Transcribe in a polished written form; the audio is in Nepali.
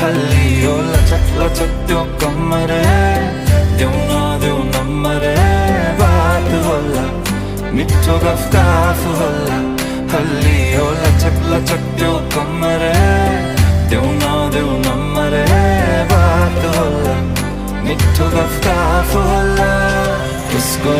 हल्ली हो लचक लचक त्यो कमरे देऊ नम्बरे बात होला मिठो गफ होला हल्ली हो लचक लचक त्यो कमरे देऊ नम्बरे बात होला मिठो गफ होला उसको